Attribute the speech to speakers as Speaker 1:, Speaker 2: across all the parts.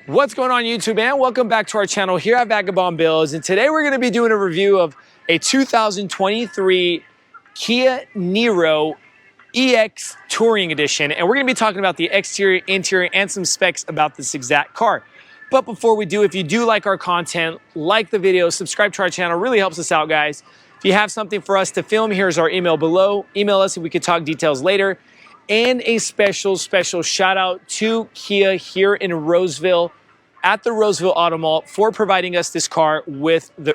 Speaker 1: What's going on YouTube, man? Welcome back to our channel here at Vagabond Builds, and today we're going to be doing a review of a 2023 Kia Niro EX Touring Edition, and we're going to be talking about the exterior, interior, and some specs about this exact car. But before we do, if you do like our content, like the video, subscribe to our channel, really helps us out, guys. If you have something for us to film, here's our email below. Email us and we could talk details later. And a special shout out to Kia here in Roseville at the Roseville Auto Mall for providing us this car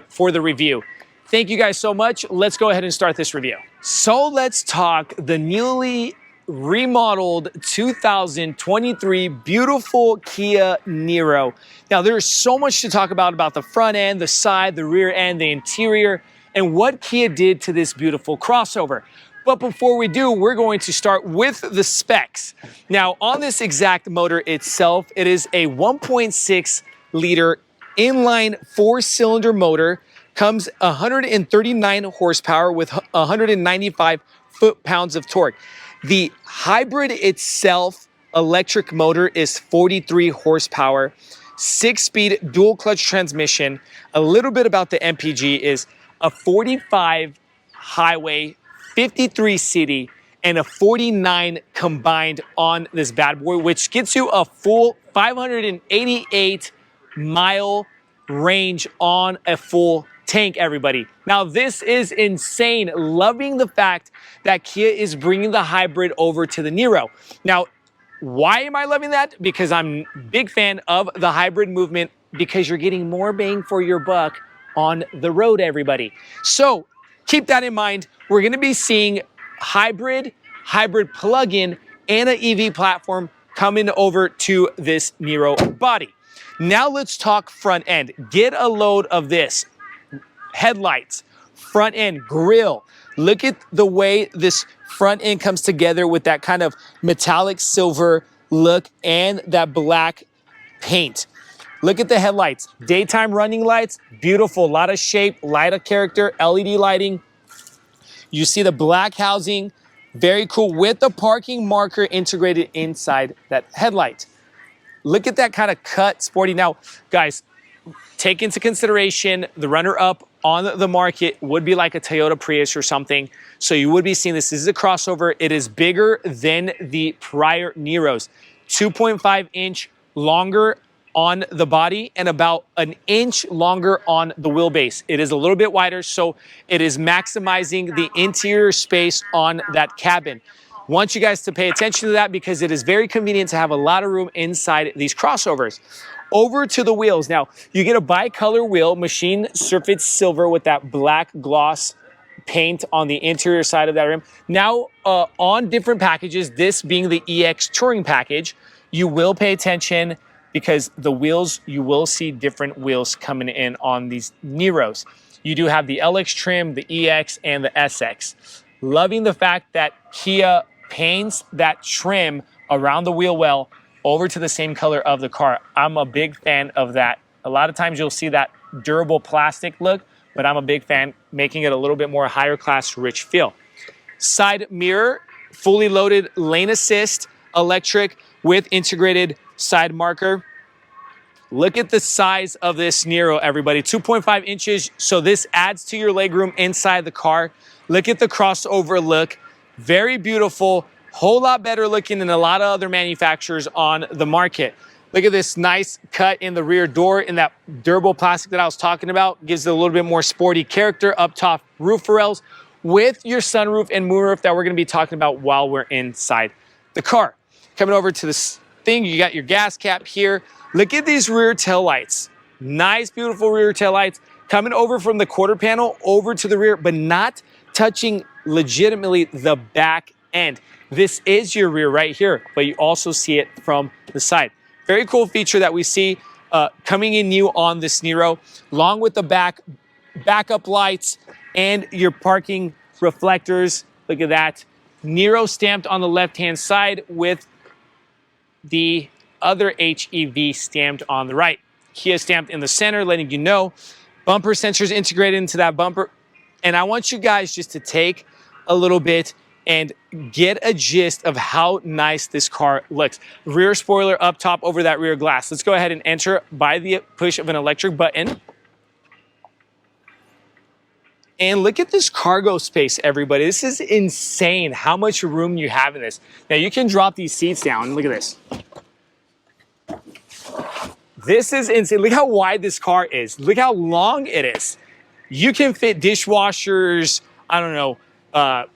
Speaker 1: for the review. Thank you guys so much. Let's go ahead and start this review. So let's talk the newly remodeled 2023 beautiful Kia Niro. Now there's so much to talk about the front end, the side, the rear end, the interior, and what Kia did to this beautiful crossover. But before we do, we're going to start with the specs. Now, on this exact motor itself, it is a 1.6 liter inline 4-cylinder motor, comes 139 horsepower with 195 foot-pounds of torque. The hybrid itself, electric motor, is 43 horsepower, 6-speed dual clutch transmission. A little bit about the MPG is a 45 highway, 53 city, and a 49 combined on this bad boy, which gets you a full 588 mile range on a full tank, everybody. Now this is insane. Loving the fact that Kia is bringing the hybrid over to the Niro. Now, why am I loving that? Because I'm a big fan of the hybrid movement, because you're getting more bang for your buck on the road, everybody. So keep that in mind. We're going to be seeing hybrid plug-in, and an EV platform coming over to this Niro body. Now let's talk front end. Get a load of this. Headlights, front end, grille. Look at the way this front end comes together with that kind of metallic silver look and that black paint. Look at the headlights. Daytime running lights, beautiful. A lot of shape, light of character, LED lighting. You see the black housing, very cool, with the parking marker integrated inside that headlight. Look at that kind of cut, sporty. Now, guys, take into consideration the runner-up on the market would be like a Toyota Prius or something. So you would be seeing this. This is a crossover. It is bigger than the prior Niros. 2.5 inch longer on the body and about an inch longer on the wheelbase. It is a little bit wider, so it is maximizing the interior space on that cabin. Want you guys to pay attention to that because it is very convenient to have a lot of room inside these crossovers. Over to the wheels. Now, you get a bicolor wheel, machine surface silver with that black gloss paint on the interior side of that rim. Now, on different packages, this being the EX Touring package, you will pay attention because the wheels, you will see different wheels coming in on these Niros. You do have the LX trim, the EX, and the SX. Loving the fact that Kia paints that trim around the wheel well over to the same color of the car. I'm a big fan of that. A lot of times you'll see that durable plastic look, but I'm a big fan making it a little bit more higher class, rich feel. Side mirror, fully loaded lane assist, electric with integrated side marker. Look at the size of this Niro, everybody. 2.5 inches, so this adds to your legroom inside the car. Look at the crossover look. Very beautiful, whole lot better looking than a lot of other manufacturers on the market. Look at this nice cut in the rear door in that durable plastic that I was talking about. Gives it a little bit more sporty character. Up top, roof rails with your sunroof and moonroof that we're gonna be talking about while we're inside the car. Coming over to this thing, you got your gas cap here. Look at these rear tail lights. Nice, beautiful rear tail lights coming over from the quarter panel over to the rear, but not touching legitimately the back end. This is your rear right here, but you also see it from the side. Very cool feature that we see coming in new on this Niro, along with the backup lights and your parking reflectors. Look at that. Niro stamped on the left-hand side with the other HEV stamped on the right. Kia stamped in the center, letting you know. Bumper sensors integrated into that bumper. And I want you guys just to take a little bit and get a gist of how nice this car looks. Rear spoiler up top over that rear glass. Let's go ahead and enter by the push of an electric button. And look at this cargo space, everybody. This is insane how much room you have in this. Now you can drop these seats down. Look at this. This is insane. Look how wide this car is. Look how long it is. You can fit dishwashers, I don't know,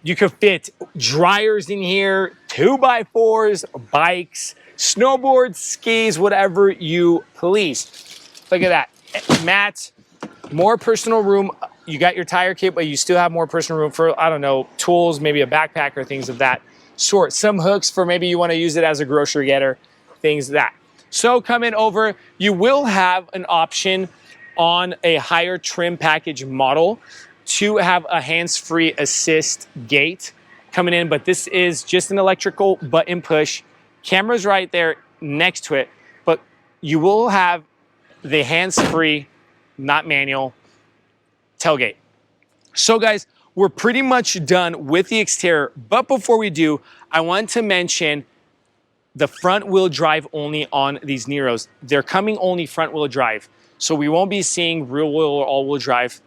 Speaker 1: you could fit dryers in here, 2x4s, bikes, snowboards, skis, whatever you please. Look at that. Mats, more personal room. You got your tire kit, but you still have more personal room for, I don't know, tools, maybe a backpack or things of that sort. Some hooks for maybe you want to use it as a grocery getter, things that. So coming over, you will have an option on a higher trim package model to have a hands-free assist gate coming in, but this is just an electrical button push. Camera's right there next to it, but you will have the hands-free, not manual, tailgate. So guys, we're pretty much done with the exterior, but before we do, I want to mention the front wheel drive only on these Neros. They're coming only front wheel drive, so we won't be seeing rear wheel or all wheel drive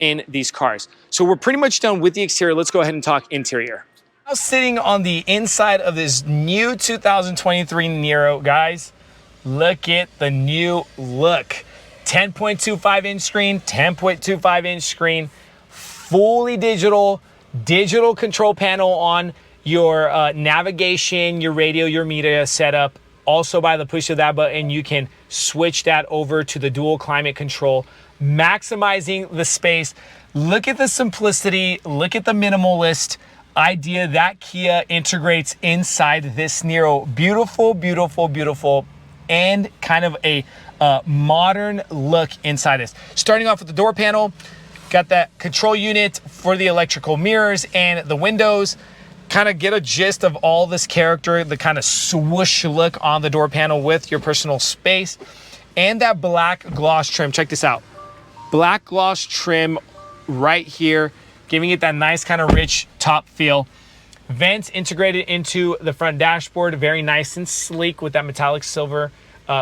Speaker 1: in these cars. So we're pretty much done with the exterior. Let's go ahead and talk interior. Now sitting on the inside of this new 2023 Nero, guys, look at the new look. 10.25 inch screen, 10.25 inch screen, fully digital control panel on your navigation, your radio, your media setup. Also by the push of that button, you can switch that over to the dual climate control, maximizing the space. Look at the simplicity, look at the minimalist idea that Kia integrates inside this Nero. Beautiful, beautiful, beautiful, and kind of a modern look inside this. Starting off with the door panel, got that control unit for the electrical mirrors and the windows. Kind of get a gist of all this character, the kind of swoosh look on the door panel with your personal space. And that black gloss trim, check this out. Black gloss trim right here, giving it that nice kind of rich top feel. Vents integrated into the front dashboard, very nice and sleek with that metallic silver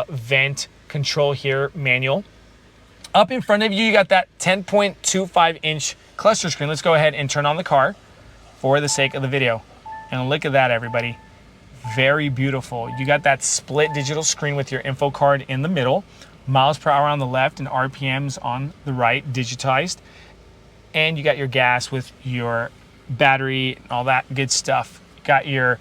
Speaker 1: vent control here, manual. Up in front of you, you got that 10.25 inch cluster screen. Let's go ahead and turn on the car for the sake of the video. And look at that, everybody. Very beautiful. You got that split digital screen with your info card in the middle, miles per hour on the left and RPMs on the right, digitized. And you got your gas with your battery and all that good stuff. You got your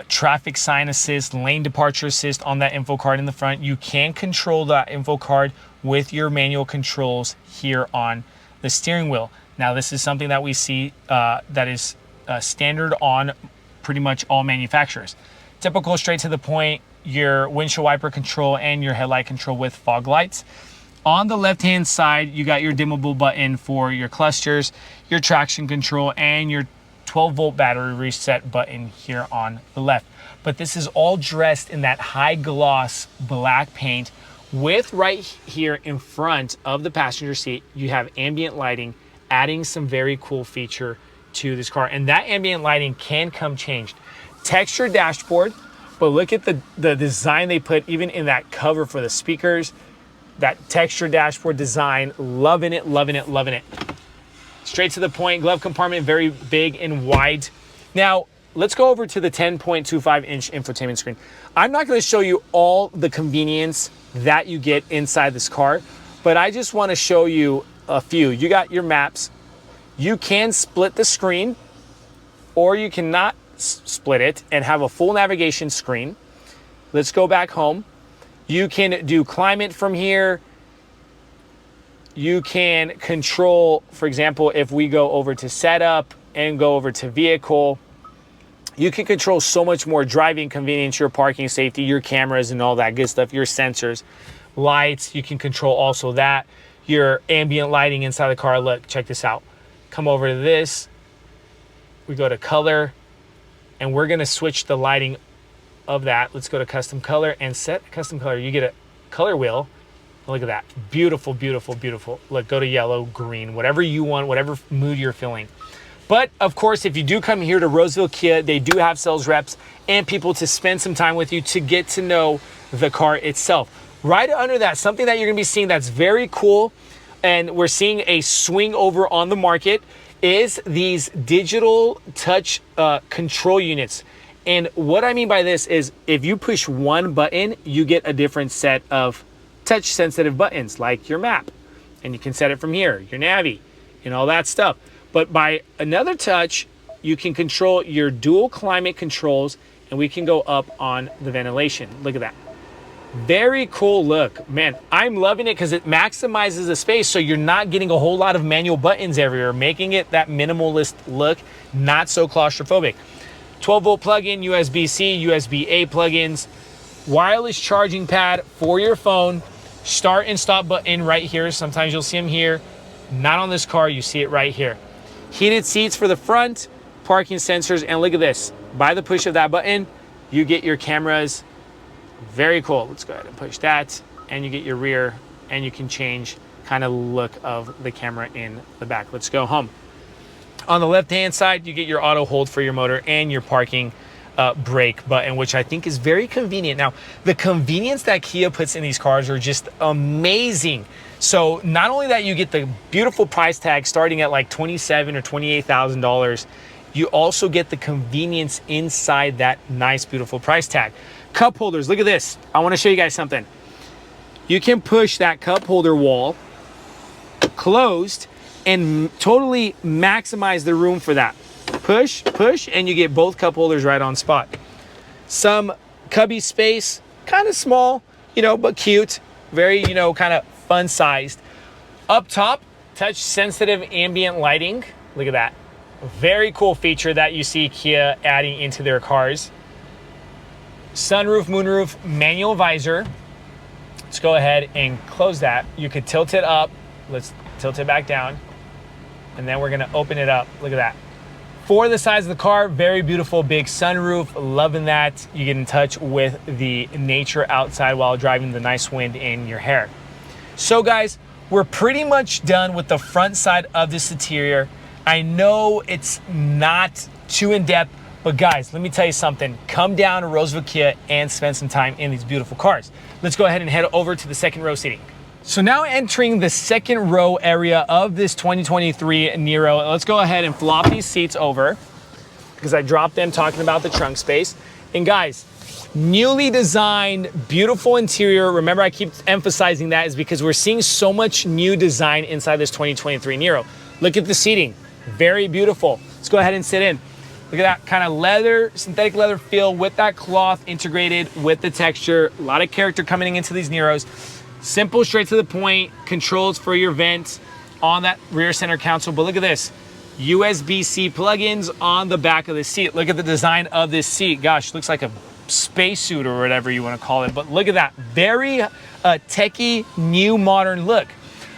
Speaker 1: traffic sign assist, lane departure assist on that info card in the front. You can control that info card with your manual controls here on the steering wheel. Now, this is something that we see that is standard on pretty much all manufacturers. Typical, straight to the point, your windshield wiper control and your headlight control with fog lights. On the left-hand side, you got your dimmable button for your clusters, your traction control, and your 12-volt battery reset button here on the left. But this is all dressed in that high gloss black paint with right here in front of the passenger seat, you have ambient lighting, adding some very cool feature to this car. And that ambient lighting can come changed. Textured dashboard, but look at the design they put even in that cover for the speakers. That textured dashboard design, loving it, loving it, loving it. Straight to the point, glove compartment, very big and wide. Now, let's go over to the 10.25 inch infotainment screen. I'm not gonna show you all the convenience that you get inside this car, but I just wanna show you a few. You got your maps. You can split the screen, or you cannot split it and have a full navigation screen. Let's go back home. You can do climate from here. You can control, for example, if we go over to setup and go over to vehicle, you can control so much more: driving convenience, your parking safety, your cameras and all that good stuff, your sensors, lights, you can control also that. Your ambient lighting inside the car. Look, check this out. Come over to this. We go to color, and we're gonna switch the lighting of that. Let's go to custom color and set custom color. You get a color wheel. Look at that. Beautiful, beautiful, beautiful. Look, go to yellow, green, whatever you want, whatever mood you're feeling. But of course, if you do come here to Roseville Kia, they do have sales reps and people to spend some time with you to get to know the car itself. Right under that, something that you're gonna be seeing that's very cool, and we're seeing a swing over on the market, is these digital touch control units. And what I mean by this is if you push one button, you get a different set of touch sensitive buttons, like your map. And you can set it from here, your Navi, and all that stuff. But by another touch, you can control your dual climate controls, and we can go up on the ventilation. Look at that. Very cool look. Man, I'm loving it because it maximizes the space, so you're not getting a whole lot of manual buttons everywhere, making it that minimalist look, not so claustrophobic. 12-volt plug-in, USB-C, USB-A plug-ins, wireless charging pad for your phone, start and stop button right here. Sometimes you'll see them here. Not on this car, you see it right here. Heated seats for the front, parking sensors, and look at this. By the push of that button, you get your cameras. Very cool. Let's go ahead and push that, and you get your rear, and you can change kind of look of the camera in the back. Let's go home. On the left-hand side, you get your auto hold for your motor and your parking brake button, which I think is very convenient. Now, the convenience that Kia puts in these cars are just amazing. So not only that you get the beautiful price tag starting at like $27,000 or $28,000, you also get the convenience inside that nice, beautiful price tag. Cup holders, look at this. I want to show you guys something. You can push that cup holder wall closed and totally maximize the room for that. Push, push, and you get both cup holders right on spot. Some cubby space, kind of small, you know, but cute. Very, you know, kind of fun sized. Up top, touch sensitive ambient lighting. Look at that. Very cool feature that you see Kia adding into their cars. Sunroof, moonroof, manual visor. Let's go ahead and close that. You could tilt it up. Let's tilt it back down. And then we're gonna open it up. Look at that. For the size of the car, very beautiful big sunroof. Loving that. You get in touch with the nature outside while driving, the nice wind in your hair. So guys, we're pretty much done with the front side of this interior. I know it's not too in-depth, but guys, let me tell you something. Come down to Roseville Kia and spend some time in these beautiful cars. Let's go ahead and head over to the second row seating. So now entering the second row area of this 2023 Nero, let's go ahead and flop these seats over because I dropped them talking about the trunk space. And guys, newly designed, beautiful interior. Remember, I keep emphasizing that is because we're seeing so much new design inside this 2023 Nero. Look at the seating, very beautiful. Let's go ahead and sit in. Look at that kind of leather, synthetic leather feel with that cloth integrated with the texture. A lot of character coming into these Neros. Simple, straight to the point, controls for your vents on that rear center console. But look at this, USB-C plugins on the back of the seat. Look at the design of this seat. Gosh, looks like a spacesuit or whatever you want to call it. But look at that, very techie, new, modern look.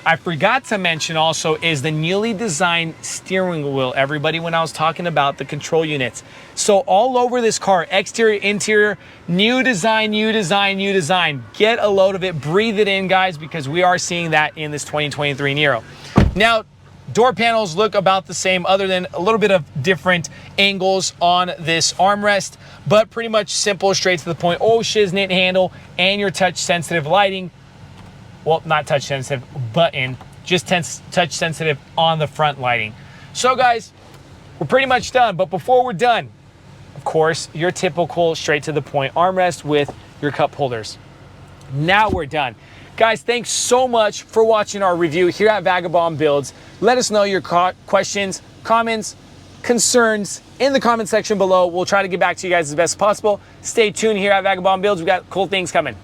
Speaker 1: I forgot to mention also is the newly designed steering wheel, everybody, when I was talking about the control units. So all over this car, exterior, interior, new design, new design, new design. Get a load of it, breathe it in, guys, because we are seeing that in this 2023 Nero. Now, door panels look about the same other than a little bit of different angles on this armrest, but pretty much simple, straight to the point. Oh, shiznit handle and your touch sensitive lighting. Well, not touch sensitive button, just touch sensitive on the front lighting. So guys, we're pretty much done. But before we're done, of course, your typical straight to the point armrest with your cup holders. Now we're done. Guys, thanks so much for watching our review here at Vagabond Builds. Let us know your questions, comments, concerns in the comment section below. We'll try to get back to you guys as best as possible. Stay tuned here at Vagabond Builds. We've got cool things coming.